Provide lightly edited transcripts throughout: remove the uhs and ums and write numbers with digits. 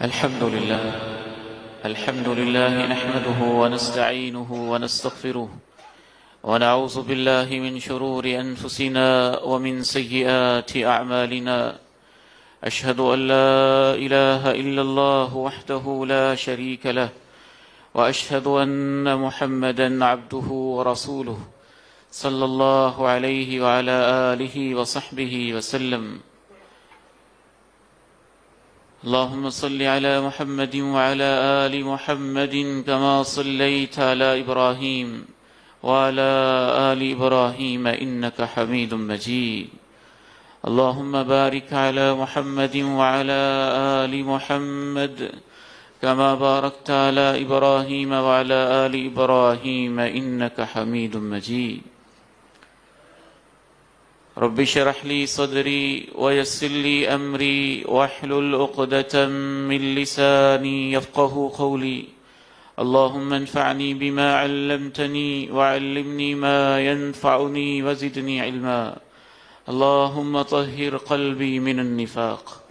الحمد لله نحمده ونستعينه ونستغفره ونعوذ بالله من شرور أنفسنا ومن سيئات أعمالنا. أشهد أن لا إله إلا الله وحده لا شريك له، وأشهد أن محمدا عبده ورسوله صلى الله عليه وعلى آله وصحبه وسلم. اللهم صل على محمد وعلى آل محمد كما صليت على إبراهيم وعلى آل إبراهيم إنك حميد مجيد. اللهم بارك على محمد وعلى آل محمد كما باركت على إبراهيم وعلى آل إبراهيم إنك حميد مجيد. رب اشرح لي صدري ويسر لي أمري واحلل عقدة من لساني يفقه قولي. اللهم انفعني بما علمتني وعلمني ما ينفعني وزدني علما. اللهم طهر قلبي من النفاق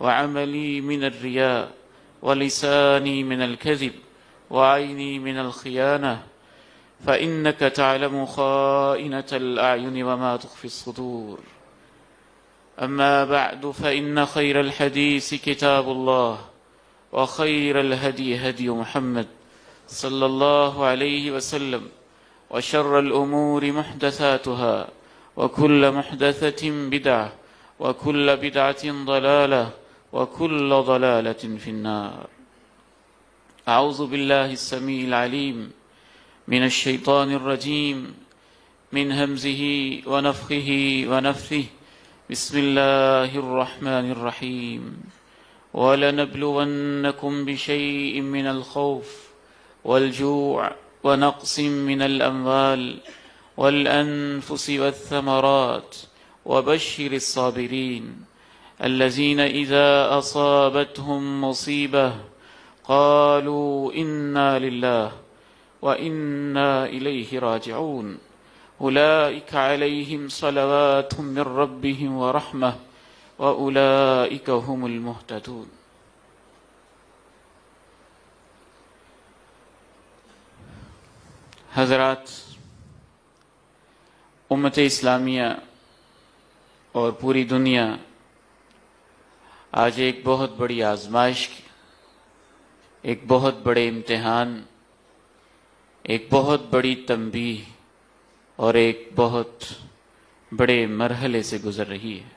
وعملي من الرياء ولساني من الكذب وعيني من الخيانة، فإنك تعلم خائنة الأعين وما تخفي الصدور. أما بعد، فإن خير الحديث كتاب الله، وخير الهدي هدي محمد صلى الله عليه وسلم، وشر الأمور محدثاتها، وكل محدثة بدعة، وكل بدعة ضلالة، وكل ضلالة في النار. أعوذ بالله السميع العليم من الشيطان الرجيم، من همزه ونفخه ونفثه. بسم الله الرحمن الرحيم. وَلَنَبْلُوَنَّكُمْ بِشَيْءٍ مِّنَ الْخَوْفِ وَالْجُوعِ وَنَقْصٍ مِّنَ الْأَمْوَالِ وَالْأَنفُسِ وَالثَّمَرَاتِ وَبَشِّرِ الصَّابِرِينَ الَّذِينَ إِذَا أَصَابَتْهُم مُّصِيبَةٌ قَالُوا إِنَّا لِلَّهِ وَإِنَّا إِلَيْهِ رَاجِعُونَ. أُولَئِكَ عَلَيْهِمْ صَلَوَاتٌ مِّن رَّبِّهِمْ وَرَحْمَةٌ وَأُولَئِكَ هُمُ الْمُهْتَدُونَ. حضرات، امت اسلامیہ اور پوری دنیا آج ایک بہت بڑی آزمائش کی، ایک بہت بڑے امتحان، ایک بہت بڑی تنبیہ اور ایک بہت بڑے مرحلے سے گزر رہی ہے.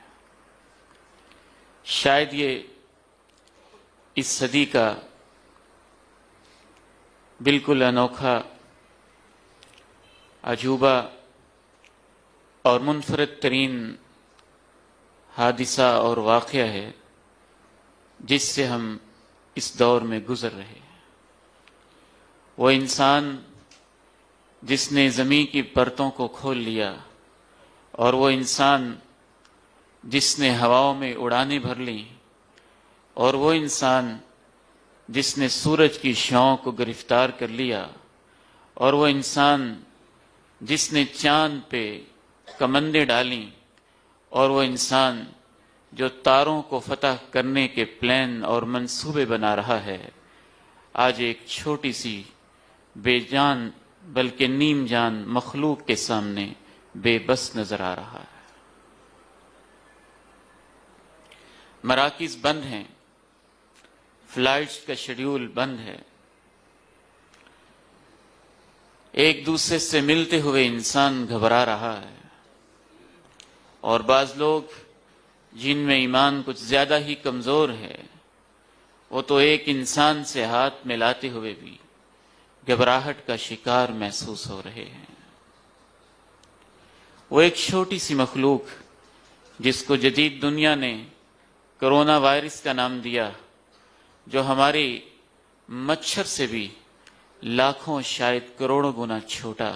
شاید یہ اس صدی کا بالکل انوکھا، عجوبہ اور منفرد ترین حادثہ اور واقعہ ہے جس سے ہم اس دور میں گزر رہے ہیں. وہ انسان جس نے زمین کی پرتوں کو کھول لیا، اور وہ انسان جس نے ہواؤں میں اڑانیں بھر لیں، اور وہ انسان جس نے سورج کی شعاعوں کو گرفتار کر لیا، اور وہ انسان جس نے چاند پہ کمندیں ڈالیں، اور وہ انسان جو تاروں کو فتح کرنے کے پلان اور منصوبے بنا رہا ہے، آج ایک چھوٹی سی بے جان بلکہ نیم جان مخلوق کے سامنے بے بس نظر آ رہا ہے. مراکز بند ہیں، فلائٹس کا شیڈیول بند ہے، ایک دوسرے سے ملتے ہوئے انسان گھبرا رہا ہے، اور بعض لوگ جن میں ایمان کچھ زیادہ ہی کمزور ہے، وہ تو ایک انسان سے ہاتھ ملاتے ہوئے بھی گھبراہٹ کا شکار محسوس ہو رہے ہیں. وہ ایک چھوٹی سی مخلوق جس کو جدید دنیا نے کرونا وائرس کا نام دیا، جو ہماری مچھر سے بھی لاکھوں شاید کروڑوں گنا چھوٹا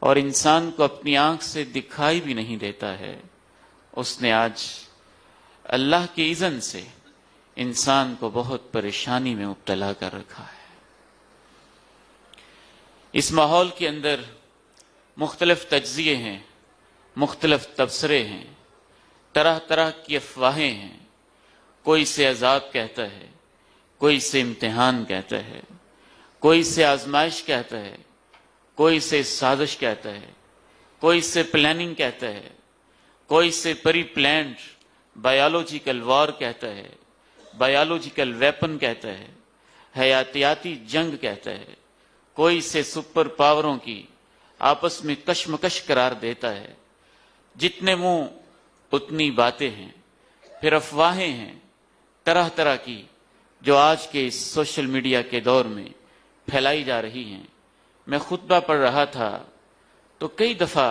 اور انسان کو اپنی آنکھ سے دکھائی بھی نہیں دیتا ہے، اس نے آج اللہ کی اذن سے انسان کو بہت پریشانی میں مبتلا کر رکھا ہے. اس ماحول کے اندر مختلف تجزیے ہیں، مختلف تبصرے ہیں، طرح طرح کی افواہیں ہیں. کوئی اسے عذاب کہتا ہے، کوئی اسے امتحان کہتا ہے، کوئی اسے آزمائش کہتا ہے، کوئی اسے سازش کہتا ہے، کوئی اسے پلاننگ کہتا ہے، کوئی اسے پری پلانڈ بایولوجیکل وار کہتا ہے، بایولوجیکل ویپن کہتا ہے، حیاتیاتی جنگ کہتا ہے، کوئی اسے سپر پاوروں کی آپس میں کشمکش قرار دیتا ہے۔ جتنے منہ اتنی باتیں ہیں، پھر افواہیں ہیں طرح طرح کی جو آج کے اس سوشل میڈیا کے دور میں پھیلائی جا رہی ہیں۔ میں خطبہ پڑھ رہا تھا تو کئی دفعہ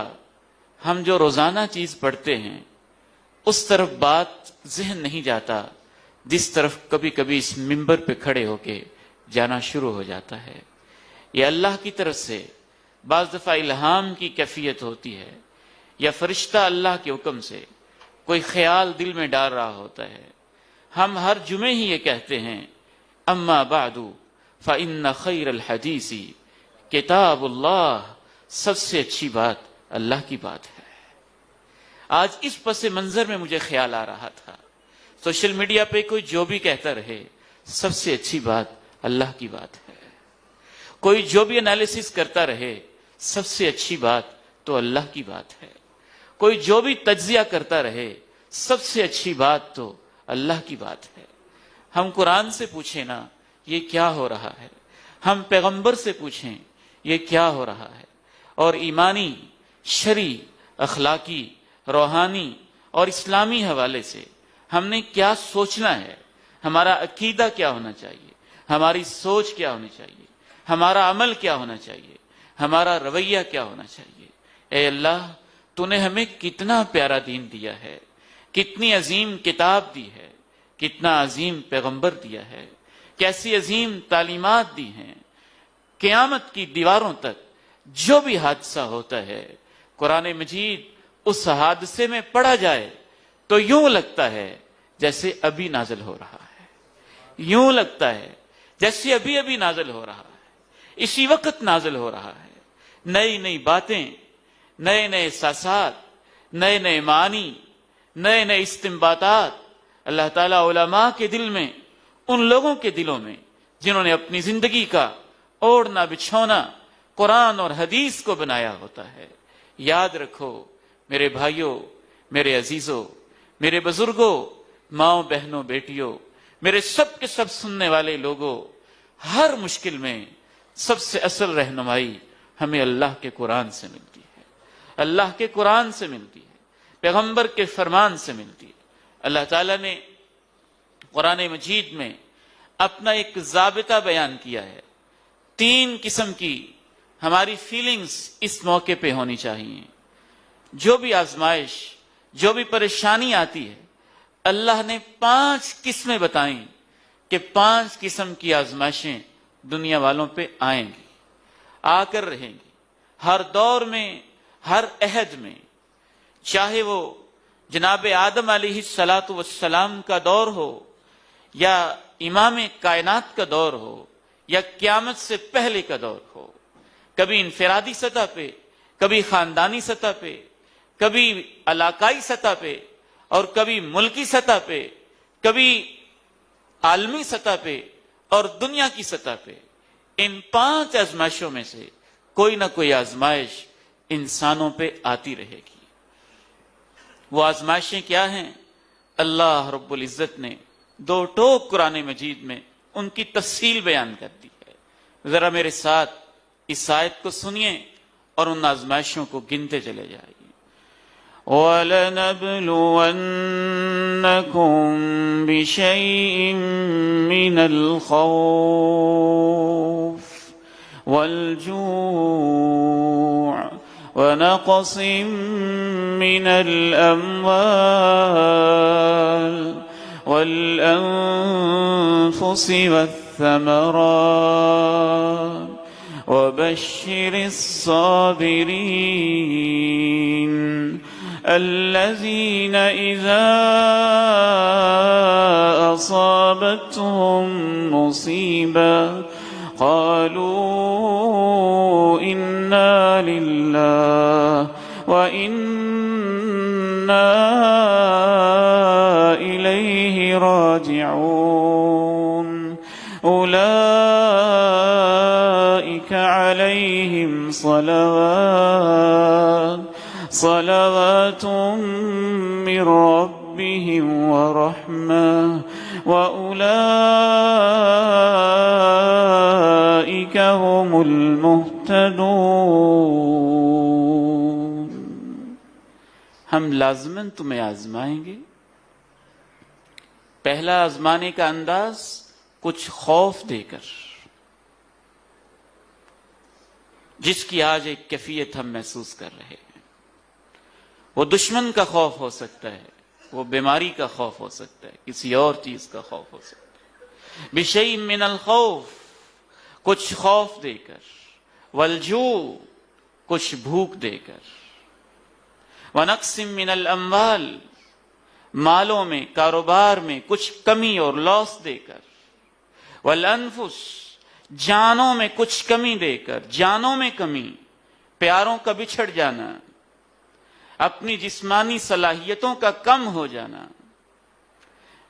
ہم جو روزانہ چیز پڑھتے ہیں اس طرف بات ذہن نہیں جاتا جس طرف کبھی کبھی اس منبر پہ کھڑے ہو کے جانا شروع ہو جاتا ہے۔ یہ اللہ کی طرف سے بعض دفعہ الہام کی کیفیت ہوتی ہے، یا فرشتہ اللہ کے حکم سے کوئی خیال دل میں ڈال رہا ہوتا ہے۔ ہم ہر جمعے ہی یہ کہتے ہیں، اما بعد فإن خیر الحدیث کتاب اللہ، سب سے اچھی بات اللہ کی بات ہے۔ آج اس پس منظر میں مجھے خیال آ رہا تھا، سوشل میڈیا پہ کوئی جو بھی کہتا رہے، سب سے اچھی بات اللہ کی بات ہے۔ کوئی جو بھی انالیسس کرتا رہے، سب سے اچھی بات تو اللہ کی بات ہے۔ کوئی جو بھی تجزیہ کرتا رہے، سب سے اچھی بات تو اللہ کی بات ہے۔ ہم قرآن سے پوچھیں نا یہ کیا ہو رہا ہے، ہم پیغمبر سے پوچھیں یہ کیا ہو رہا ہے، اور ایمانی، شرعی، اخلاقی، روحانی اور اسلامی حوالے سے ہم نے کیا سوچنا ہے، ہمارا عقیدہ کیا ہونا چاہیے، ہماری سوچ کیا ہونی چاہیے، ہمارا عمل کیا ہونا چاہیے، ہمارا رویہ کیا ہونا چاہیے۔ اے اللہ، تو نے ہمیں کتنا پیارا دین دیا ہے، کتنی عظیم کتاب دی ہے، کتنا عظیم پیغمبر دیا ہے، کیسی عظیم تعلیمات دی ہیں۔ قیامت کی دیواروں تک جو بھی حادثہ ہوتا ہے، قرآن مجید اس حادثے میں پڑھا جائے تو یوں لگتا ہے جیسے ابھی نازل ہو رہا ہے، یوں لگتا ہے جیسے ابھی ابھی نازل ہو رہا ہے، اسی وقت نازل ہو رہا ہے۔ نئی نئی باتیں، نئے نئے احساسات، نئے نئے معنی، نئے نئے استنباطات اللہ تعالیٰ علماء کے دل میں، ان لوگوں کے دلوں میں جنہوں نے اپنی زندگی کا اوڑھنا بچھونا قرآن اور حدیث کو بنایا ہوتا ہے۔ یاد رکھو میرے بھائیوں، میرے عزیزوں، میرے بزرگوں، ماؤں بہنوں بیٹیوں، میرے سب کے سب سننے والے لوگوں، ہر مشکل میں سب سے اصل رہنمائی ہمیں اللہ کے قرآن سے ملتی ہے، اللہ کے قرآن سے ملتی ہے، پیغمبر کے فرمان سے ملتی ہے۔ اللہ تعالیٰ نے قرآن مجید میں اپنا ایک ضابطہ بیان کیا ہے۔ 3 قسم کی ہماری فیلنگز اس موقع پہ ہونی چاہیے۔ جو بھی آزمائش، جو بھی پریشانی آتی ہے، اللہ نے 5 قسمیں بتائیں کہ 5 قسم کی آزمائشیں دنیا والوں پہ آئیں گی، آ کر رہیں گی، ہر دور میں، ہر عہد میں، چاہے وہ جناب آدم علیہ السلام کا دور ہو، یا امام کائنات کا دور ہو، یا قیامت سے پہلے کا دور ہو۔ کبھی انفرادی سطح پہ، کبھی خاندانی سطح پہ، کبھی علاقائی سطح پہ، اور کبھی ملکی سطح پہ، کبھی عالمی سطح پہ اور دنیا کی سطح پہ، ان 5 آزمائشوں میں سے کوئی نہ کوئی آزمائش انسانوں پہ آتی رہے گی۔ وہ آزمائشیں کیا ہیں؟ اللہ رب العزت نے 2 ٹوک قرآن مجید میں ان کی تفصیل بیان کر دی ہے۔ ذرا میرے ساتھ اس آیت کو سنیے اور ان آزمائشوں کو گنتے چلے جائیے۔ وَلَنَبْلُوَنَّكُمْ بِشَيْءٍ مِّنَ الْخَوْفِ وَالْجُوعِ وَنَقْصٍ مِّنَ الْأَمْوَالِ وَالْأَنفُسِ وَالثَّمَرَاتِ وَبَشِّرِ الصَّابِرِينَ الَّذِينَ إِذَا أَصَابَتْهُم مُّصِيبَةٌ قَالُوا إِنَّا لِلَّهِ وَإِنَّا إِلَيْهِ رَاجِعُونَ أولئك عليهم صلوات من ربهم ورحمة وأولئك هم المهتدون. ہم لازماً تمہیں آزمائیں گے. پہلا آزمانے کا انداز کچھ خوف دے کر، جس کی آج ایک کیفیت ہم محسوس کر رہے ہیں. وہ دشمن کا خوف ہو سکتا ہے، وہ بیماری کا خوف ہو سکتا ہے، کسی اور چیز کا خوف ہو سکتا ہے. بشیء من الخوف، کچھ خوف دے کر، والجوع، کچھ بھوک دے کر، ونقص من الاموال، مالوں میں، کاروبار میں کچھ کمی اور لاس دے کر، والانفس، جانوں میں کچھ کمی دے کر، جانوں میں کمی، پیاروں کا بچھڑ جانا، اپنی جسمانی صلاحیتوں کا کم ہو جانا،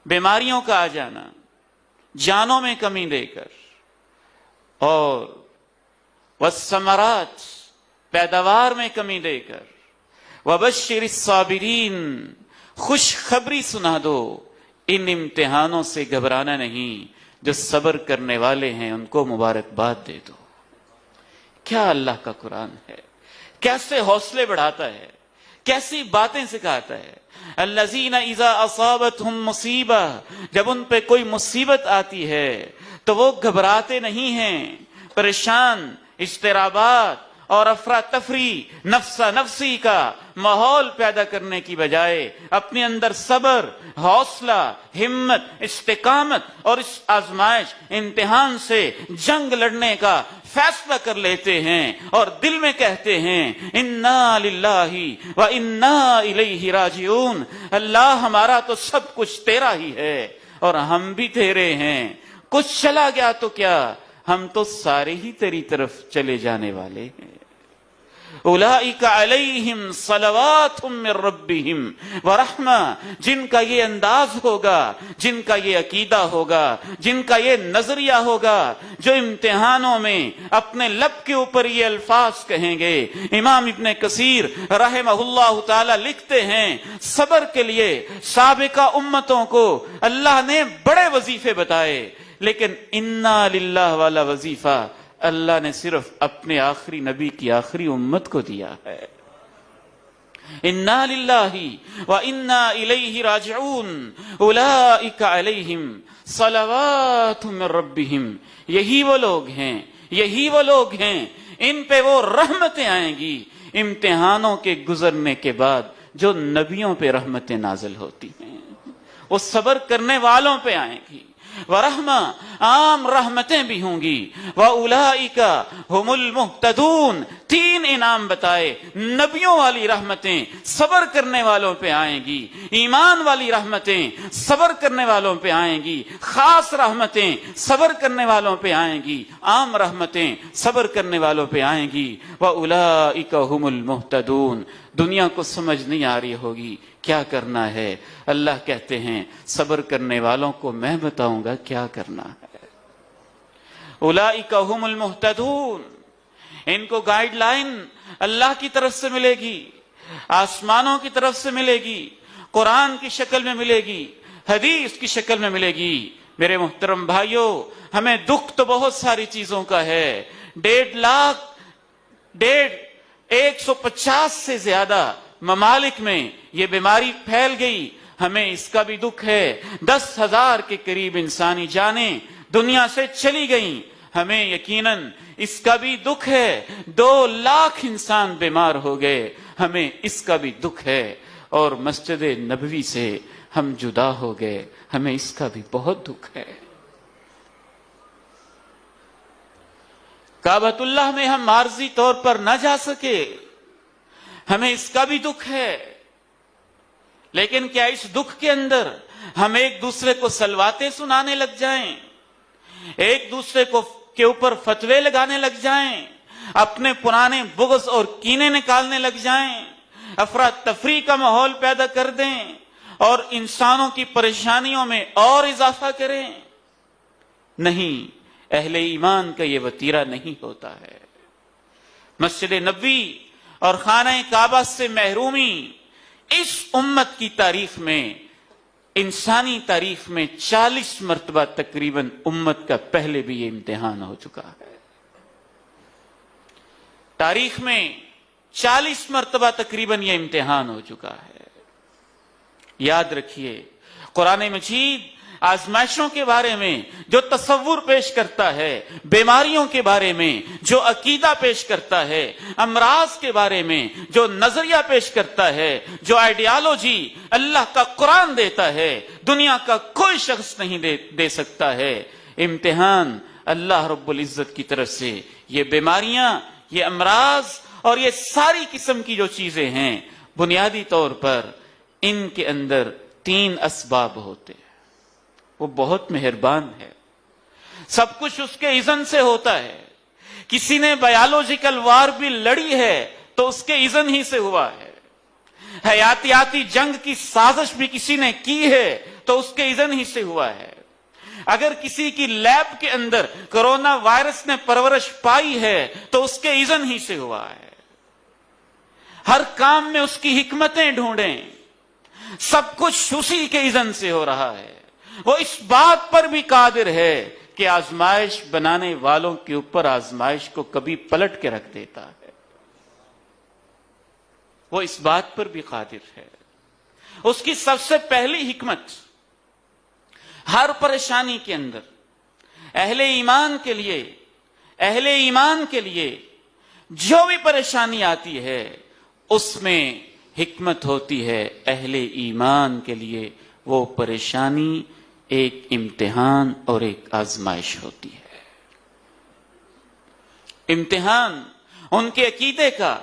بیماریوں کا آ جانا، جانوں میں کمی دے کر، اور والثمرات، پیداوار میں کمی دے کر، وبشر الصابرین، خوش خبری سنا دو، ان امتحانوں سے گھبرانا نہیں، جو صبر کرنے والے ہیں ان کو مبارکباد دے دو. کیا اللہ کا قرآن ہے، کیسے حوصلے بڑھاتا ہے، کیسی باتیں سکھاتا ہے. الذین اذا اصابتہم مصیبہ، جب ان پہ کوئی مصیبت آتی ہے تو وہ گھبراتے نہیں ہیں، پریشان، اضطرابات اور افراتفری، نفسا نفسی کا ماحول پیدا کرنے کی بجائے اپنے اندر صبر، حوصلہ، ہمت، استقامت اور اس آزمائش، امتحان سے جنگ لڑنے کا فیصلہ کر لیتے ہیں اور دل میں کہتے ہیں انا للہ و انا الیہ راجعون. اللہ، ہمارا تو سب کچھ تیرا ہی ہے اور ہم بھی تیرے ہیں. کچھ چلا گیا تو کیا، ہم تو سارے ہی تیری طرف چلے جانے والے ہیں. اولئک علیہم صلوات من ربہم ورحمہ، جن کا یہ انداز ہوگا، جن کا یہ عقیدہ ہوگا، جن کا یہ نظریہ ہوگا، جو امتحانوں میں اپنے لب کے اوپر یہ الفاظ کہیں گے. امام ابن کثیر رحمہ اللہ تعالی لکھتے ہیں صبر کے لیے سابقہ امتوں کو اللہ نے بڑے وظیفے بتائے، لیکن انا للہ والا وظیفہ اللہ نے صرف اپنے آخری نبی کی آخری امت کو دیا ہے. انا للہ و انا الیہ راجعون اولئک علیہم صلوات من ربہم. یہی وہ لوگ ہیں، یہی وہ لوگ ہیں، ان پہ وہ رحمتیں آئیں گی امتحانوں کے گزرنے کے بعد جو نبیوں پہ رحمتیں نازل ہوتی ہیں، وہ صبر کرنے والوں پہ آئیں گی. ورحمہ، عام رحمتیں بھی ہوں گی. وَأُولَئِكَ هُمُ الْمُهْتَدُونَ، 3 انعام بتائے. نبیوں والی رحمتیں صبر کرنے والوں پہ آئیں گی، ایمان والی رحمتیں صبر کرنے والوں پہ آئیں گی، خاص رحمتیں صبر کرنے والوں پہ آئیں گی، عام رحمتیں صبر کرنے والوں پہ آئیں گی. وَأُولَئِكَ هُمُ الْمُهْتَدُونَ. دنیا کو سمجھ نہیں آ رہی ہوگی کیا کرنا ہے، اللہ کہتے ہیں صبر کرنے والوں کو میں بتاؤں گا کیا کرنا ہے. اولئک هم المہتدون، ان کو گائیڈ لائن اللہ کی طرف سے ملے گی، آسمانوں کی طرف سے ملے گی، قرآن کی شکل میں ملے گی، حدیث کی شکل میں ملے گی. میرے محترم بھائیوں، ہمیں دکھ تو بہت ساری چیزوں کا ہے. 150 سے زیادہ ممالک میں یہ بیماری پھیل گئی، ہمیں اس کا بھی دکھ ہے. 10,000 کے قریب انسانی جانیں دنیا سے چلی گئیں، ہمیں یقیناً اس کا بھی دکھ ہے. 2 لاکھ انسان بیمار ہو گئے، ہمیں اس کا بھی دکھ ہے. اور مسجد نبوی سے ہم جدا ہو گئے، ہمیں اس کا بھی بہت دکھ ہے. کعبۃ اللہ میں ہم عارضی طور پر نہ جا سکے، ہمیں اس کا بھی دکھ ہے. لیکن کیا اس دکھ کے اندر ہم ایک دوسرے کو سلواتیں سنانے لگ جائیں، ایک دوسرے کو کے اوپر فتوے لگانے لگ جائیں، اپنے پرانے بغض اور کینے نکالنے لگ جائیں، افراتفری کا ماحول پیدا کر دیں اور انسانوں کی پریشانیوں میں اور اضافہ کریں؟ نہیں، اہل ایمان کا یہ وتیرہ نہیں ہوتا ہے۔ مسجد نبوی اور خانہ کعبہ سے محرومی اس امت کی تاریخ میں، انسانی تاریخ میں 40 مرتبہ تقریباً امت کا پہلے بھی یہ امتحان ہو چکا ہے۔ تاریخ میں 40 مرتبہ تقریباً یہ امتحان ہو چکا ہے۔ یاد رکھیے، قرآن مجید آزمائشوں کے بارے میں جو تصور پیش کرتا ہے، بیماریوں کے بارے میں جو عقیدہ پیش کرتا ہے، امراض کے بارے میں جو نظریہ پیش کرتا ہے، جو آئیڈیالوجی اللہ کا قرآن دیتا ہے، دنیا کا کوئی شخص نہیں دے سکتا ہے۔ امتحان اللہ رب العزت کی طرف سے یہ بیماریاں، یہ امراض اور یہ ساری قسم کی جو چیزیں ہیں، بنیادی طور پر ان کے اندر 3 اسباب ہوتے ہیں۔ وہ بہت مہربان ہے، سب کچھ اس کے اذن سے ہوتا ہے۔ کسی نے بایولوجیکل وار بھی لڑی ہے تو اس کے اذن ہی سے ہوا ہے۔ حیاتیاتی جنگ کی سازش بھی کسی نے کی ہے تو اس کے اذن ہی سے ہوا ہے۔ اگر کسی کی لیب کے اندر کرونا وائرس نے پرورش پائی ہے تو اس کے اذن ہی سے ہوا ہے۔ ہر کام میں اس کی حکمتیں ڈھونڈیں، سب کچھ اسی کے اذن سے ہو رہا ہے۔ وہ اس بات پر بھی قادر ہے کہ آزمائش بنانے والوں کے اوپر آزمائش کو کبھی پلٹ کے رکھ دیتا ہے۔ وہ اس بات پر بھی قادر ہے۔ اس کی سب سے پہلی حکمت، ہر پریشانی کے اندر اہل ایمان کے لیے جو بھی پریشانی آتی ہے اس میں حکمت ہوتی ہے۔ اہل ایمان کے لیے وہ پریشانی ایک امتحان اور ایک آزمائش ہوتی ہے۔ امتحان ان کے عقیدے کا،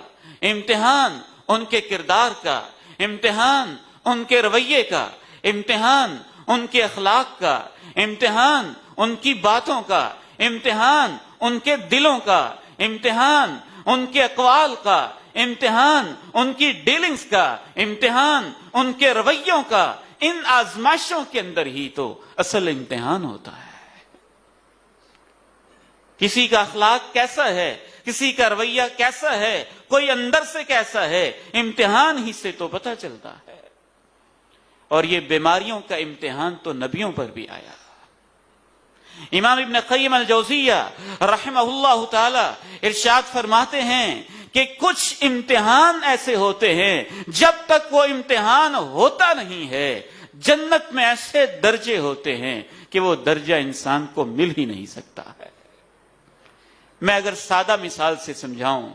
امتحان ان کے کردار کا، امتحان ان کے رویے کا، امتحان ان کے اخلاق کا، امتحان ان کی باتوں کا، امتحان ان کے دلوں کا، امتحان ان کے اقوال کا، امتحان ان کی ڈیلنگز کا، امتحان ان کے رویوں کا۔ ان آزمائشوں کے اندر ہی تو اصل امتحان ہوتا ہے۔ کسی کا اخلاق کیسا ہے، کسی کا رویہ کیسا ہے، کوئی اندر سے کیسا ہے، امتحان ہی سے تو پتہ چلتا ہے۔ اور یہ بیماریوں کا امتحان تو نبیوں پر بھی آیا۔ امام ابن قیم الجوزیہ رحمہ اللہ تعالی ارشاد فرماتے ہیں کہ کچھ امتحان ایسے ہوتے ہیں جب تک وہ امتحان ہوتا نہیں ہے، جنت میں ایسے درجے ہوتے ہیں کہ وہ درجہ انسان کو مل ہی نہیں سکتا ہے۔ میں اگر سادہ مثال سے سمجھاؤں،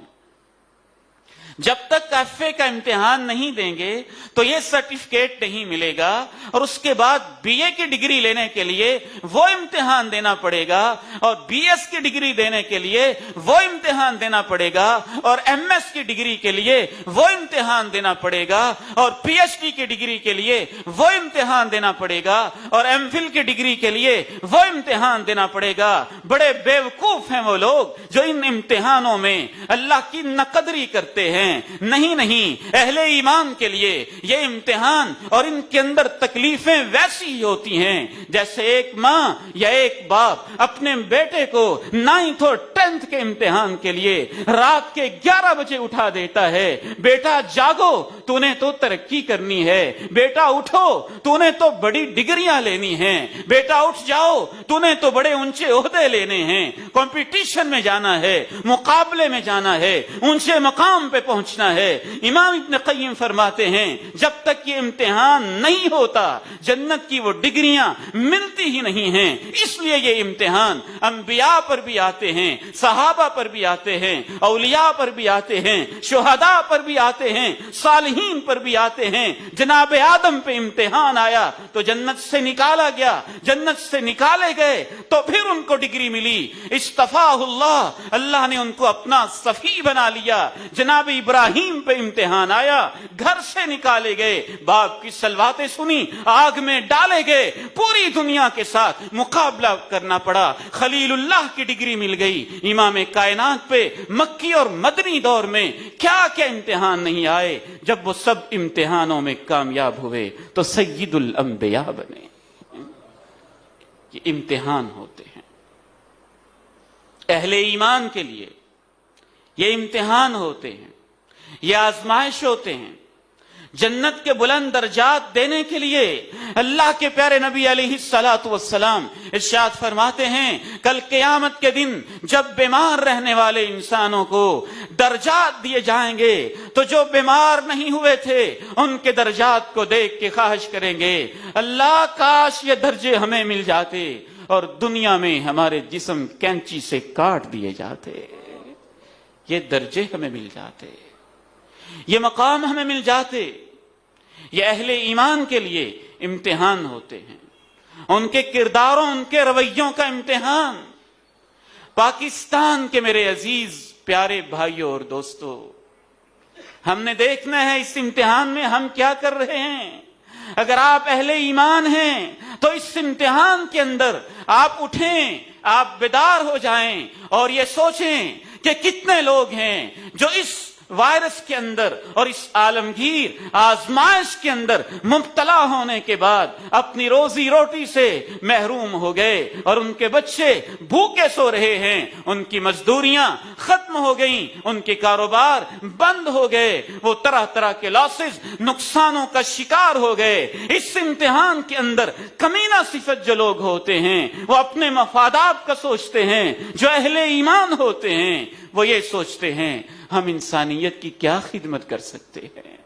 جب تک ایف اے کا امتحان نہیں دیں گے تو یہ سرٹیفکیٹ نہیں ملے گا، اور اس کے بعد بی اے کی ڈگری لینے کے لیے وہ امتحان دینا پڑے گا، اور بی ایس کی ڈگری دینے کے لیے وہ امتحان دینا پڑے گا، اور ایم ایس کی ڈگری کے لیے وہ امتحان دینا پڑے گا، اور پی ایچ ڈی کی ڈگری کے لیے وہ امتحان دینا پڑے گا، اور ایم فل کی ڈگری کے لیے وہ امتحان دینا پڑے گا۔ بڑے بیوقوف ہیں وہ لوگ جو ان امتحانوں میں اللہ کی ناقدری کرتے ہیں۔ نہیں، اہل ایمان کے لیے یہ امتحان اور ان کے اندر تکلیفیں ویسی ہی ہوتی ہیں جیسے ایک ماں یا ایک باپ اپنے بیٹے کو 9th اور 10th کے امتحان کے لیے رات کے 11 بجے اٹھا دیتا ہے۔ بیٹا جاگو، تو نے تو ترقی کرنی ہے، بیٹا اٹھو، تو نے تو بڑی ڈگریاں لینی ہیں، بیٹا اٹھ جاؤ، تو نے تو بڑے اونچے عہدے لینے ہیں، کمپٹیشن میں جانا ہے، مقابلے میں جانا ہے، اونچے مقام پہ پہنچنا ہے۔ امام ابن قیم فرماتے ہیں جب تک یہ امتحان نہیں ہوتا جنت کی وہ ڈگریاں ملتی ہی نہیں ہیں۔ اس لیے یہ امتحان انبیاء پر بھی آتے ہیں، صحابہ پر بھی آتے ہیں، اولیاء پر بھی آتے ہیں، شہداء پر بھی آتے ہیں، صالحین پر بھی آتے ہیں۔ جناب آدم پہ امتحان آیا تو جنت سے نکالا گیا، جنت سے نکالے گئے تو پھر ان کو ڈگری ملی۔ اصطفاہ اللہ نے ان کو اپنا صفی بنا لیا۔ جناب ابراہیم پہ امتحان آیا، گھر سے نکالے گئے، باپ کی سلواتیں سنی، آگ میں ڈالے گئے، پوری دنیا کے ساتھ مقابلہ کرنا پڑا، خلیل اللہ کی ڈگری مل گئی۔ امام کائنات پہ مکی اور مدنی دور میں کیا کیا امتحان نہیں آئے، جب وہ سب امتحانوں میں کامیاب ہوئے تو سید الانبیاء بنے۔ یہ امتحان ہوتے ہیں۔ اہل ایمان کے لیے یہ امتحان ہوتے ہیں، یہ آزمائش ہوتے ہیں۔ جنت کے بلند درجات دینے کے لیے اللہ کے پیارے نبی علیہ الصلوۃ والسلام ارشاد فرماتے ہیں کل قیامت کے دن جب بیمار رہنے والے انسانوں کو درجات دیے جائیں گے تو جو بیمار نہیں ہوئے تھے ان کے درجات کو دیکھ کے خواہش کریں گے اللہ کاش یہ درجے ہمیں مل جاتے اور دنیا میں ہمارے جسم کینچی سے کاٹ دیے جاتے، یہ درجے ہمیں مل جاتے، یہ مقام ہمیں مل جاتے۔ یہ اہل ایمان کے لیے امتحان ہوتے ہیں، ان کے کرداروں، ان کے رویوں کا امتحان۔ پاکستان کے میرے عزیز پیارے بھائیوں اور دوستو، ہم نے دیکھنا ہے اس امتحان میں ہم کیا کر رہے ہیں۔ اگر آپ اہل ایمان ہیں تو اس امتحان کے اندر آپ اٹھیں، آپ بیدار ہو جائیں اور یہ سوچیں کہ کتنے لوگ ہیں جو اس وائرس کے اندر اور اس عالمگیر آزمائش کے اندر مبتلا ہونے کے بعد اپنی روزی روٹی سے محروم ہو گئے اور ان کے بچے بھوکے سو رہے ہیں، ان کی مزدوریاں ختم ہو گئیں، ان کے کاروبار بند ہو گئے، وہ طرح طرح کے لاسز، نقصانوں کا شکار ہو گئے۔ اس امتحان کے اندر کمینہ صفت جو لوگ ہوتے ہیں وہ اپنے مفادات کا سوچتے ہیں، جو اہل ایمان ہوتے ہیں وہ یہ سوچتے ہیں ہم انسانیت کی کیا خدمت کر سکتے ہیں۔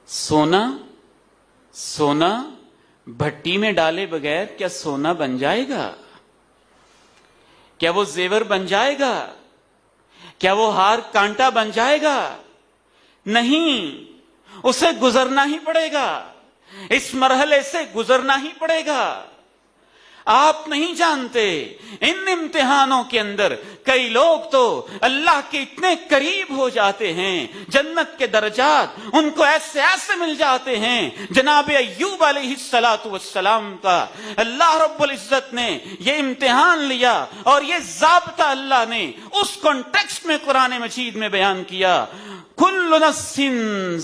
سونا بھٹی میں ڈالے بغیر کیا سونا بن جائے گا؟ کیا وہ زیور بن جائے گا؟ کیا وہ ہار کانٹا بن جائے گا؟ نہیں، اسے گزرنا ہی پڑے گا، اس مرحلے سے گزرنا ہی پڑے گا۔ آپ نہیں جانتے ان امتحانوں کے اندر کئی لوگ تو اللہ کے اتنے قریب ہو جاتے ہیں، جنت کے درجات ان کو ایسے ایسے مل جاتے ہیں۔ جناب ایوب علیہ الصلوۃ والسلام کا اللہ رب العزت نے یہ امتحان لیا اور یہ ضابطہ اللہ نے اس کانٹیکسٹ میں قرآن مجید میں بیان کیا، کل نفس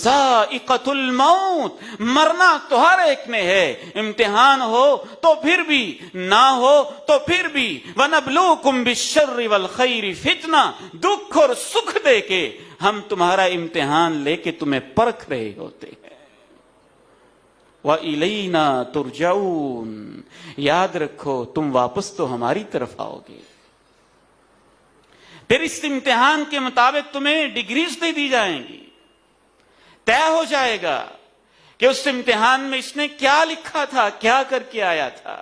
ذائقۃ الموت، مرنا تو ہر ایک میں ہے، امتحان ہو تو پھر بھی، نہ ہو تو پھر بھی، وَنَبْلُوكُمْ بِالشَّرِّ وَالْخَيْرِ فتنہ، دکھ اور سکھ دے کے ہم تمہارا امتحان لے کے تمہیں پرکھ رہے ہوتے ہیں۔ وَإِلَيْنَا تُرْجَعُونَ، یاد رکھو تم واپس تو ہماری طرف آؤ گے۔ پھر اس امتحان کے مطابق تمہیں ڈگریز دے دی جائیں گی، طے ہو جائے گا کہ اس امتحان میں اس نے کیا لکھا تھا، کیا کر کے آیا تھا۔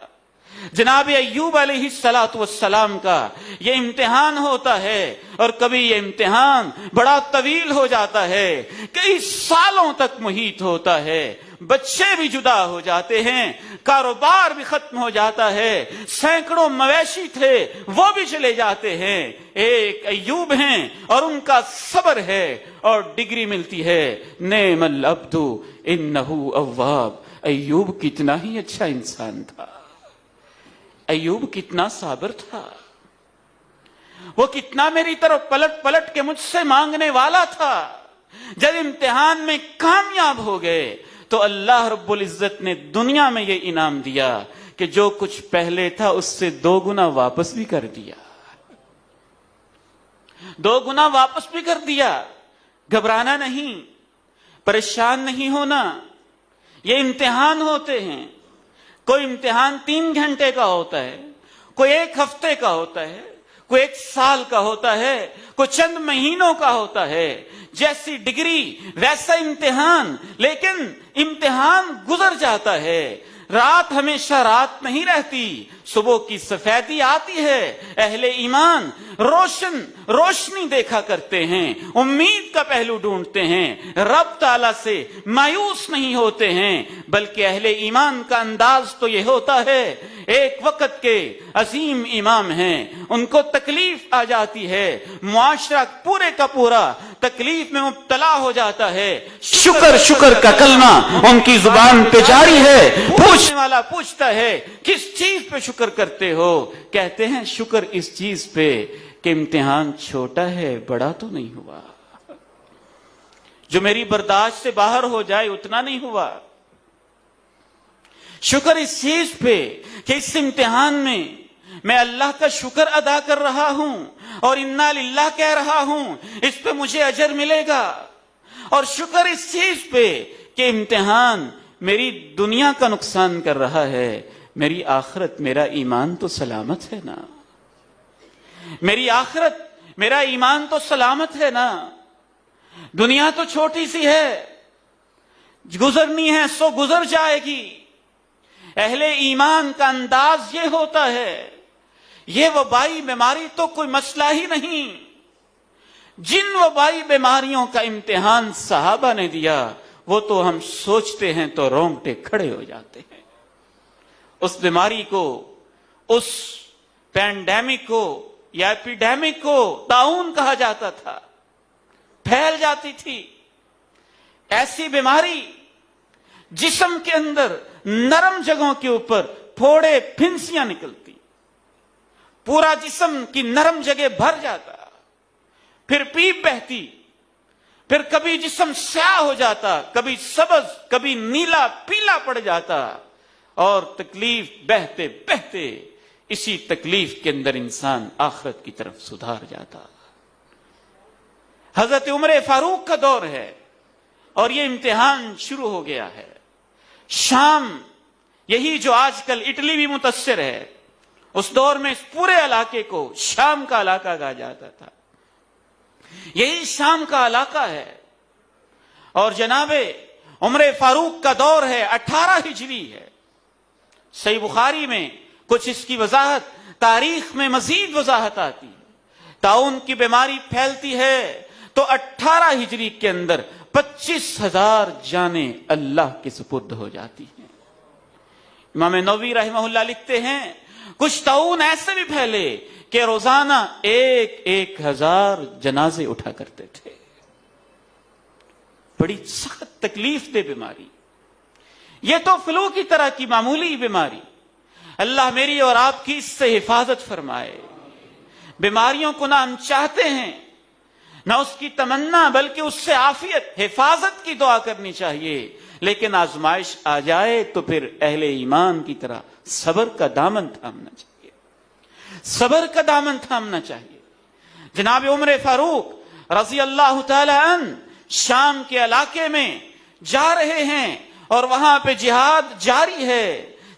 جناب ایوب علیہ الصلوۃ والسلام کا یہ امتحان ہوتا ہے اور کبھی یہ امتحان بڑا طویل ہو جاتا ہے، کئی سالوں تک محیط ہوتا ہے، بچے بھی جدا ہو جاتے ہیں، کاروبار بھی ختم ہو جاتا ہے، سینکڑوں مویشی تھے وہ بھی چلے جاتے ہیں، ایک ایوب ہیں اور ان کا صبر ہے اور ڈگری ملتی ہے، نعم العبد انہ اواب۔ ایوب کتنا ہی اچھا انسان تھا، ایوب کتنا صابر تھا، وہ کتنا میری طرف پلٹ پلٹ کے مجھ سے مانگنے والا تھا۔ جب امتحان میں کامیاب ہو گئے تو اللہ رب العزت نے دنیا میں یہ انعام دیا کہ جو کچھ پہلے تھا اس سے 2 گنا واپس بھی کر دیا، 2 گنا واپس بھی کر دیا۔ گھبرانا نہیں، پریشان نہیں ہونا، یہ امتحان ہوتے ہیں۔ کوئی امتحان 3 گھنٹے کا ہوتا ہے، کوئی 1 ہفتے کا ہوتا ہے، کوئی 1 سال کا ہوتا ہے، کوئی چند مہینوں کا ہوتا ہے۔ جیسی ڈگری ویسا امتحان، لیکن امتحان گزر جاتا ہے۔ رات ہمیشہ رات نہیں رہتی، صبح کی سفیدی آتی ہے۔ اہل ایمان روشنی دیکھا کرتے ہیں، امید کا پہلو ڈھونڈتے ہیں، رب تعالیٰ سے مایوس نہیں ہوتے ہیں، بلکہ اہل ایمان کا انداز تو یہ ہوتا ہے، ایک وقت کے عظیم امام ہیں، ان کو تکلیف آ جاتی ہے، معاشرہ پورے کا پورا تکلیف میں مبتلا ہو جاتا ہے، شکر کا کلمہ ان کی زبان پہ جاری ہے۔ پوچھنے والا پوچھتا ہے کس چیز پہ شکر کرتے ہو؟ کہتے ہیں شکر اس چیز پہ کہ امتحان چھوٹا ہے، بڑا تو نہیں ہوا، جو میری برداشت سے باہر ہو جائے اتنا نہیں ہوا۔ شکر اس چیز پہ کہ اس امتحان میں میں اللہ کا شکر ادا کر رہا ہوں اور انا للہ کہہ رہا ہوں، اس پہ مجھے اجر ملے گا۔ اور شکر اس چیز پہ کہ امتحان میری دنیا کا نقصان کر رہا ہے، میری آخرت، میرا ایمان تو سلامت ہے نا، میری آخرت، میرا ایمان تو سلامت ہے نا۔ دنیا تو چھوٹی سی ہے، گزرنی ہے سو گزر جائے گی۔ اہل ایمان کا انداز یہ ہوتا ہے، یہ وبائی بیماری تو کوئی مسئلہ ہی نہیں۔ جن وبائی بیماریوں کا امتحان صحابہ نے دیا وہ تو ہم سوچتے ہیں تو رونگٹے کھڑے ہو جاتے ہیں۔ اس بیماری کو، اس پینڈیمک کو یا ایپیڈیمک کو طاعون کہا جاتا تھا، پھیل جاتی تھی۔ ایسی بیماری جسم کے اندر نرم جگہوں کے اوپر پھوڑے پھنسیاں نکلتی، پورا جسم کی نرم جگہ بھر جاتا، پھر پیپ بہتی، پھر کبھی جسم سیاہ ہو جاتا، کبھی سبز، کبھی نیلا پیلا پڑ جاتا، اور تکلیف بہتے بہتے اسی تکلیف کے اندر انسان آخرت کی طرف سدھار جاتا۔ حضرت عمر فاروق کا دور ہے اور یہ امتحان شروع ہو گیا ہے۔ شام، یہی جو آج کل اٹلی بھی متاثر ہے، اس دور میں اس پورے علاقے کو شام کا علاقہ کہا جاتا تھا۔ یہی شام کا علاقہ ہے، اور جناب عمر فاروق کا دور ہے، 18 ہجری ہے۔ صحیح بخاری میں کچھ اس کی وضاحت، تاریخ میں مزید وضاحت آتی ہے۔ طاعون کی بیماری پھیلتی ہے تو 18 ہجری کے اندر 25,000 جانیں اللہ کے سپرد ہو جاتی ہیں۔ امام نووی رحمہ اللہ لکھتے ہیں کچھ طاعون ایسے بھی پھیلے کہ روزانہ 1,000 جنازے اٹھا کرتے تھے۔ بڑی سخت تکلیف دہ بیماری، یہ تو فلو کی طرح کی معمولی بیماری، اللہ میری اور آپ کی اس سے حفاظت فرمائے۔ بیماریوں کو نہ ہم چاہتے ہیں نہ اس کی تمنا، بلکہ اس سے عافیت، حفاظت کی دعا کرنی چاہیے، لیکن آزمائش آ جائے تو پھر اہل ایمان کی طرح صبر کا دامن تھامنا چاہیے، صبر کا دامن تھامنا چاہیے۔ جناب عمر فاروق رضی اللہ تعالی عنہ شام کے علاقے میں جا رہے ہیں اور وہاں پہ جہاد جاری ہے،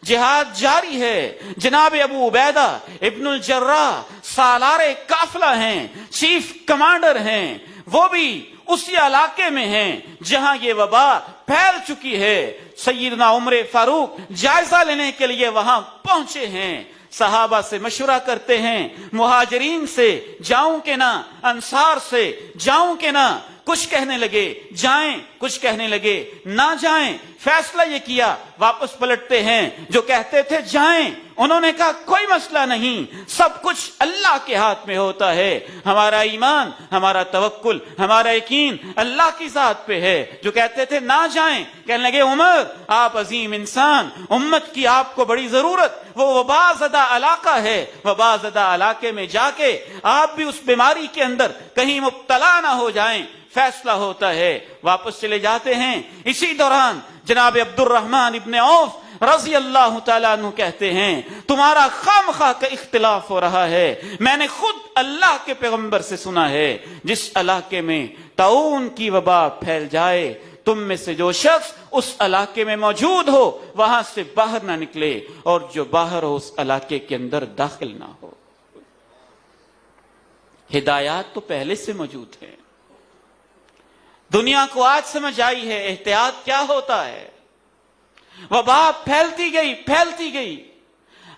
جہاد جاری ہے۔ جناب ابو عبیدہ ابن الجراح سالار قافلہ ہیں، چیف کمانڈر ہیں، وہ بھی اسی علاقے میں ہیں جہاں یہ وبا پھیل چکی ہے۔ سیدنا عمر فاروق جائزہ لینے کے لیے وہاں پہنچے ہیں، صحابہ سے مشورہ کرتے ہیں، مہاجرین سے جاؤں کہ نہ، انصار سے جاؤں کہ نہ۔ کچھ کہنے لگے جائیں، کچھ کہنے لگے نہ جائیں۔ فیصلہ یہ کیا، واپس پلٹتے ہیں، جو کہتے تھے جائیں انہوں نے کہا کوئی مسئلہ نہیں، سب کچھ اللہ کے ہاتھ میں ہوتا ہے، ہمارا ایمان، ہمارا توکل، ہمارا یقین اللہ کی ذات پہ ہے۔ جو کہتے تھے نہ جائیں، کہنے لگے عمر آپ عظیم انسان، امت کی آپ کو بڑی ضرورت، وہ وبا زدہ علاقہ ہے، وبا زدہ علاقے میں جا کے آپ بھی اس بیماری کے اندر کہیں مبتلا نہ ہو جائیں۔ فیصلہ ہوتا ہے، واپس چلے جاتے ہیں۔ اسی دوران جناب عبد الرحمن ابن عوف رضی اللہ تعالیٰ عنہ کہتے ہیں تمہارا خواہ کا اختلاف ہو رہا ہے، میں نے خود اللہ کے پیغمبر سے سنا ہے جس علاقے میں طاعون کی وبا پھیل جائے، تم میں سے جو شخص اس علاقے میں موجود ہو وہاں سے باہر نہ نکلے، اور جو باہر ہو اس علاقے کے اندر داخل نہ ہو۔ ہدایات تو پہلے سے موجود ہے، دنیا کو آج سمجھ آئی ہے احتیاط کیا ہوتا ہے۔ وبا پھیلتی گئی،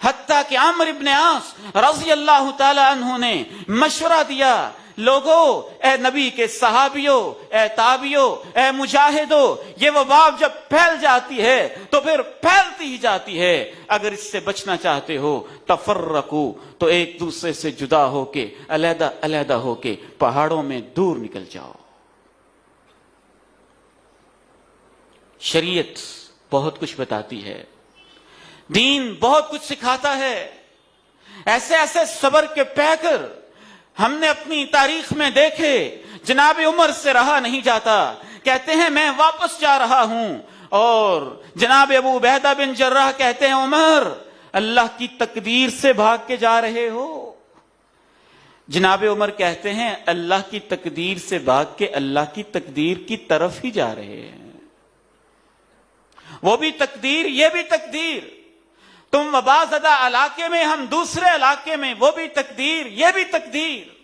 حتیٰ کہ عمرو ابن عاص رضی اللہ تعالی عنہ نے مشورہ دیا، لوگوں، اے نبی کے صحابیوں، اے تابعیوں، اے مجاہدوں، یہ وبا جب پھیل جاتی ہے تو پھر پھیلتی ہی جاتی ہے، اگر اس سے بچنا چاہتے ہو تفرقو، تو ایک دوسرے سے جدا ہو کے، علیحدہ علیحدہ ہو کے پہاڑوں میں دور نکل جاؤ۔ شریعت بہت کچھ بتاتی ہے، دین بہت کچھ سکھاتا ہے، ایسے ایسے صبر کے پیکر ہم نے اپنی تاریخ میں دیکھے۔ جناب عمر سے رہا نہیں جاتا، کہتے ہیں میں واپس جا رہا ہوں، اور جناب ابو عبیدہ بن جراح کہتے ہیں عمر اللہ کی تقدیر سے بھاگ کے جا رہے ہو؟ جناب عمر کہتے ہیں اللہ کی تقدیر سے بھاگ کے اللہ کی تقدیر کی طرف ہی جا رہے ہیں۔ وہ بھی تقدیر، یہ بھی تقدیر، تم وبا زدہ علاقے میں، ہم دوسرے علاقے میں، وہ بھی تقدیر، یہ بھی تقدیر۔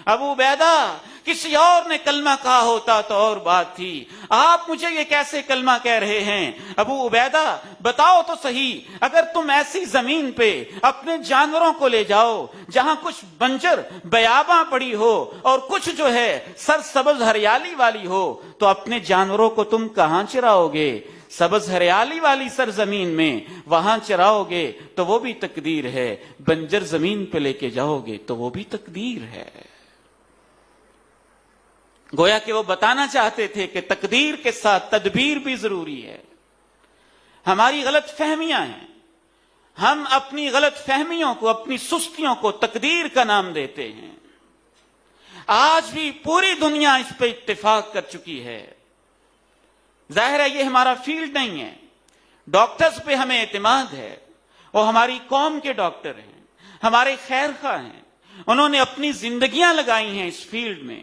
ابو عبیدہ کسی اور نے کلمہ کہا ہوتا تو اور بات تھی، آپ مجھے یہ کیسے کلمہ کہہ رہے ہیں؟ ابو عبیدہ بتاؤ تو صحیح، اگر تم ایسی زمین پہ اپنے جانوروں کو لے جاؤ جہاں کچھ بنجر بیاباں پڑی ہو اور کچھ جو ہے سرسبز ہریالی والی ہو، تو اپنے جانوروں کو تم کہاں چراؤ گے؟ سبز ہریالی والی سرزمین میں وہاں چراؤ گے تو وہ بھی تقدیر ہے، بنجر زمین پہ لے کے جاؤ گے تو وہ بھی تقدیر ہے۔ گویا کہ وہ بتانا چاہتے تھے کہ تقدیر کے ساتھ تدبیر بھی ضروری ہے۔ ہماری غلط فہمیاں ہیں، ہم اپنی غلط فہمیوں کو، اپنی سستیوں کو تقدیر کا نام دیتے ہیں۔ آج بھی پوری دنیا اس پہ اتفاق کر چکی ہے۔ ظاہر ہے یہ ہمارا فیلڈ نہیں ہے، ڈاکٹرز پہ ہمیں اعتماد ہے، وہ ہماری قوم کے ڈاکٹر ہیں، ہمارے خیر خواہ ہیں، انہوں نے اپنی زندگیاں لگائی ہیں اس فیلڈ میں،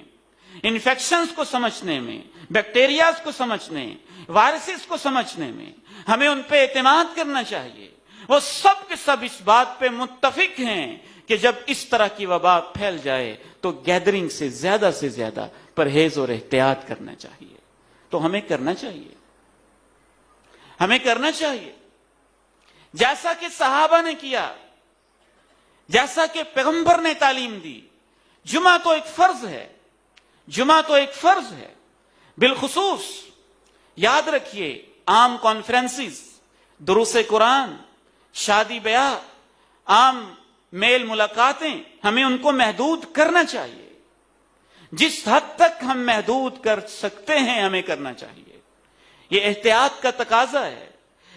انفیکشنز کو سمجھنے میں، بیکٹیریاز کو سمجھنے، وائرسز کو سمجھنے میں، ہمیں ان پہ اعتماد کرنا چاہیے۔ وہ سب کے سب اس بات پہ متفق ہیں کہ جب اس طرح کی وبا پھیل جائے تو گیدرنگ سے زیادہ پرہیز اور احتیاط کرنا چاہیے۔ تو ہمیں کرنا چاہیے، ہمیں کرنا چاہیے جیسا کہ صحابہ نے کیا، جیسا کہ پیغمبر نے تعلیم دی۔ جمعہ تو ایک فرض ہے، جمعہ تو ایک فرض ہے۔ بالخصوص یاد رکھیے عام کانفرنسز، دروس قرآن، شادی بیاہ، عام میل ملاقاتیں، ہمیں ان کو محدود کرنا چاہیے۔ جس حد تک ہم محدود کر سکتے ہیں ہمیں کرنا چاہیے۔ یہ احتیاط کا تقاضا ہے،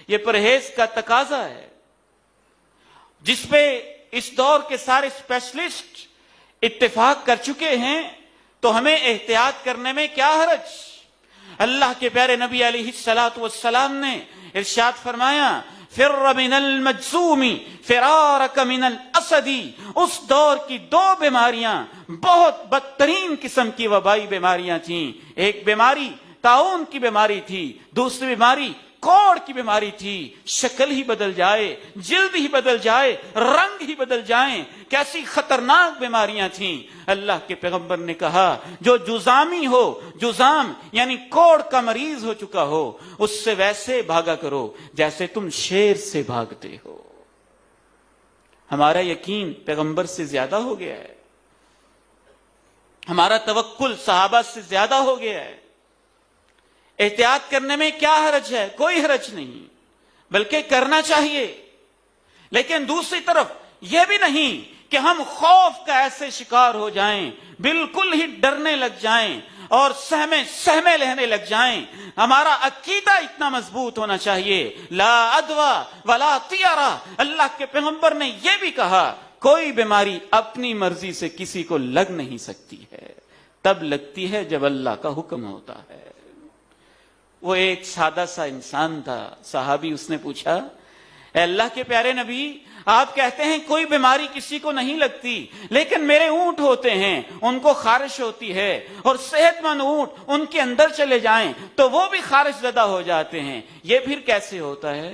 یہ پرہیز کا تقاضا ہے، جس پہ اس دور کے سارے اسپیشلسٹ اتفاق کر چکے ہیں۔ تو ہمیں احتیاط کرنے میں کیا حرج؟ اللہ کے پیارے نبی علیہ الصلوۃ والسلام نے ارشاد فرمایا، فر من المجذوم فرارک من الاسد۔ اس دور کی دو بیماریاں بہت بدترین قسم کی وبائی بیماریاں تھیں۔ ایک بیماری طاعون کی بیماری تھی، دوسری بیماری کوڑ کی بیماری تھی۔ شکل ہی بدل جائے، جلد ہی بدل جائے، رنگ ہی بدل جائیں، کیسی خطرناک بیماریاں تھیں۔ اللہ کے پیغمبر نے کہا جو جزامی ہو، جزام یعنی کوڑ کا مریض ہو چکا ہو، اس سے ویسے بھاگا کرو جیسے تم شیر سے بھاگتے ہو۔ ہمارا یقین پیغمبر سے زیادہ ہو گیا ہے، ہمارا توکل صحابہ سے زیادہ ہو گیا ہے۔ احتیاط کرنے میں کیا حرج ہے؟ کوئی حرج نہیں، بلکہ کرنا چاہیے۔ لیکن دوسری طرف یہ بھی نہیں کہ ہم خوف کا ایسے شکار ہو جائیں، بالکل ہی ڈرنے لگ جائیں اور سہمے لینے لگ جائیں۔ ہمارا عقیدہ اتنا مضبوط ہونا چاہیے، لا ادوا ولا طیرہ۔ اللہ کے پیغمبر نے یہ بھی کہا کوئی بیماری اپنی مرضی سے کسی کو لگ نہیں سکتی ہے، تب لگتی ہے جب اللہ کا حکم ہوتا ہے۔ وہ ایک سادہ سا انسان تھا، صحابی، اس نے پوچھا اے اللہ کے پیارے نبی، آپ کہتے ہیں کوئی بیماری کسی کو نہیں لگتی، لیکن میرے اونٹ ہوتے ہیں، ان کو خارش ہوتی ہے، اور صحت مند اونٹ ان کے اندر چلے جائیں تو وہ بھی خارش زدہ ہو جاتے ہیں، یہ پھر کیسے ہوتا ہے؟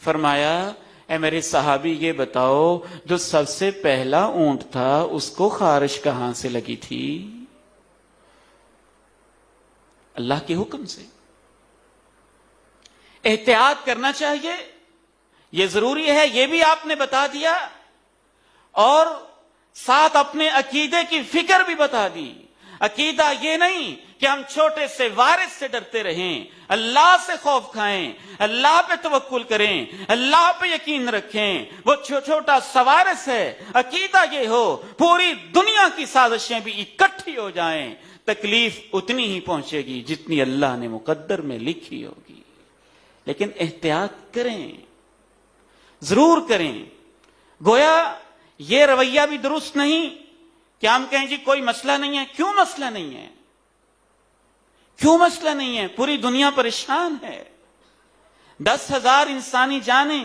فرمایا اے میرے صحابی یہ بتاؤ جو سب سے پہلا اونٹ تھا اس کو خارش کہاں سے لگی تھی؟ اللہ کے حکم سے۔ احتیاط کرنا چاہیے، یہ ضروری ہے، یہ بھی آپ نے بتا دیا، اور ساتھ اپنے عقیدے کی فکر بھی بتا دی۔ عقیدہ یہ نہیں کہ ہم چھوٹے سے وائرس سے ڈرتے رہیں، اللہ سے خوف کھائیں، اللہ پہ توکل کریں، اللہ پہ یقین رکھیں۔ وہ چھوٹا سا وائرس ہے، عقیدہ یہ ہو پوری دنیا کی سازشیں بھی اکٹھی ہو جائیں، تکلیف اتنی ہی پہنچے گی جتنی اللہ نے مقدر میں لکھی ہوگی۔ لیکن احتیاط کریں، ضرور کریں۔ گویا یہ رویہ بھی درست نہیں کہ ہم کہیں جی کوئی مسئلہ نہیں ہے۔ کیوں مسئلہ نہیں ہے؟ کیوں مسئلہ نہیں ہے؟ پوری دنیا پریشان ہے، 10,000 انسانی جانیں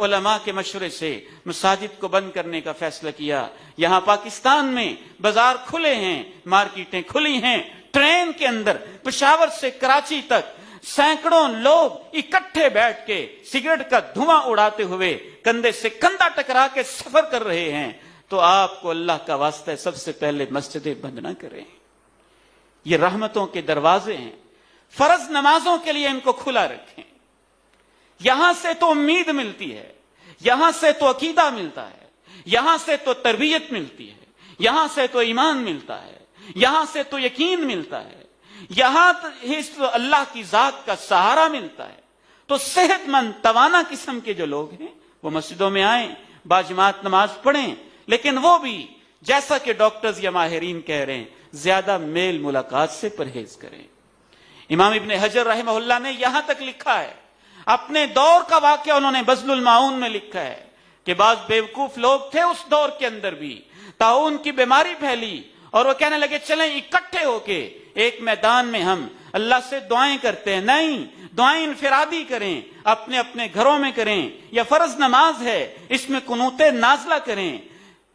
علماء کے مشورے سے مساجد کو بند کرنے کا فیصلہ کیا. یہاں پاکستان میں بازار کھلے ہیں، مارکیٹیں کھلی ہیں، ٹرین کے اندر پشاور سے کراچی تک سینکڑوں لوگ اکٹھے بیٹھ کے سگریٹ کا دھواں اڑاتے ہوئے کندھے سے کندھا ٹکرا کے سفر کر رہے ہیں. تو آپ کو اللہ کا واسطہ ہے سب سے پہلے مسجدیں بند نہ کریں. یہ رحمتوں کے دروازے ہیں، فرض نمازوں کے لیے ان کو کھلا رکھیں. یہاں سے تو امید ملتی ہے، یہاں سے تو عقیدہ ملتا ہے، یہاں سے تو تربیت ملتی ہے، یہاں سے تو ایمان ملتا ہے، یہاں سے تو یقین ملتا ہے، یہاں ہی تو اللہ کی ذات کا سہارا ملتا ہے. تو صحت مند توانا قسم کے جو لوگ ہیں وہ مسجدوں میں آئیں، باجماعت نماز پڑھیں، لیکن وہ بھی جیسا کہ ڈاکٹرز یا ماہرین کہہ رہے ہیں زیادہ میل ملاقات سے پرہیز کریں. امام ابن حجر رحمہ اللہ نے یہاں تک لکھا ہے، اپنے دور کا واقعہ انہوں نے بذل المعون میں لکھا ہے کہ بعض بیوقوف لوگ تھے اس دور کے اندر بھی، طاعون کی بیماری پھیلی اور وہ کہنے لگے چلیں اکٹھے ہو کے ایک میدان میں ہم اللہ سے دعائیں کرتے ہیں. نہیں، دعائیں انفرادی کریں، اپنے اپنے گھروں میں کریں، یا فرض نماز ہے اس میں قنوت نازلہ کریں،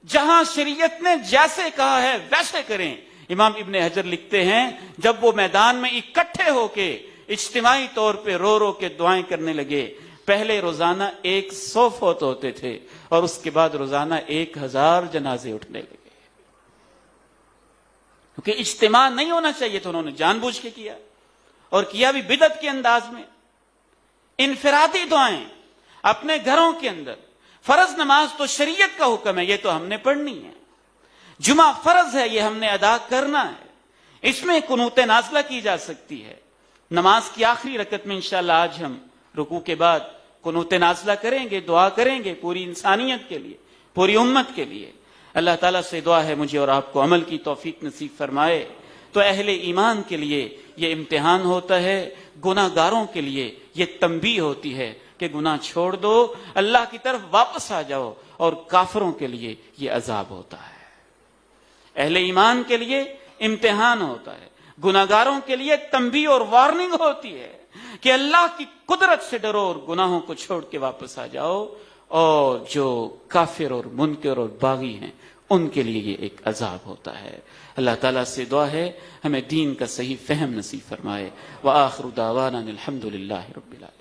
جہاں شریعت نے جیسے کہا ہے ویسے کریں. امام ابن حجر لکھتے ہیں جب وہ میدان میں اکٹھے ہو کے اجتماعی طور پہ رو رو کے دعائیں کرنے لگے، پہلے روزانہ 100 فوت ہوتے تھے اور اس کے بعد روزانہ 1000 جنازے اٹھنے لگے. کیونکہ اجتماع نہیں ہونا چاہیے تو انہوں نے جان بوجھ کے کیا، اور کیا بھی بدعت کے انداز میں. انفرادی دعائیں اپنے گھروں کے اندر. فرض نماز تو شریعت کا حکم ہے، یہ تو ہم نے پڑھنی ہے. جمعہ فرض ہے، یہ ہم نے ادا کرنا ہے. اس میں قنوت نازلہ کی جا سکتی ہے. نماز کی آخری رکعت میں انشاءاللہ آج ہم رکوع کے بعد قنوت نازلہ کریں گے، دعا کریں گے پوری انسانیت کے لیے، پوری امت کے لیے. اللہ تعالیٰ سے دعا ہے مجھے اور آپ کو عمل کی توفیق نصیب فرمائے. تو اہل ایمان کے لیے یہ امتحان ہوتا ہے، گناہ گاروں کے لیے یہ تنبیہ ہوتی ہے کہ گناہ چھوڑ دو، اللہ کی طرف واپس آ جاؤ. اور کافروں کے لیے یہ عذاب ہوتا ہے. اہل ایمان کے لیے امتحان ہوتا ہے، گناہ گاروں کے لیے تنبیہ اور وارننگ ہوتی ہے کہ اللہ کی قدرت سے ڈرو اور گناہوں کو چھوڑ کے واپس آ جاؤ. اور جو کافر اور منکر اور باغی ہیں ان کے لیے یہ ایک عذاب ہوتا ہے. اللہ تعالیٰ سے دعا ہے ہمیں دین کا صحیح فہم نصیب فرمائے. وآخر دعوانا الحمد للہ رب العالمین.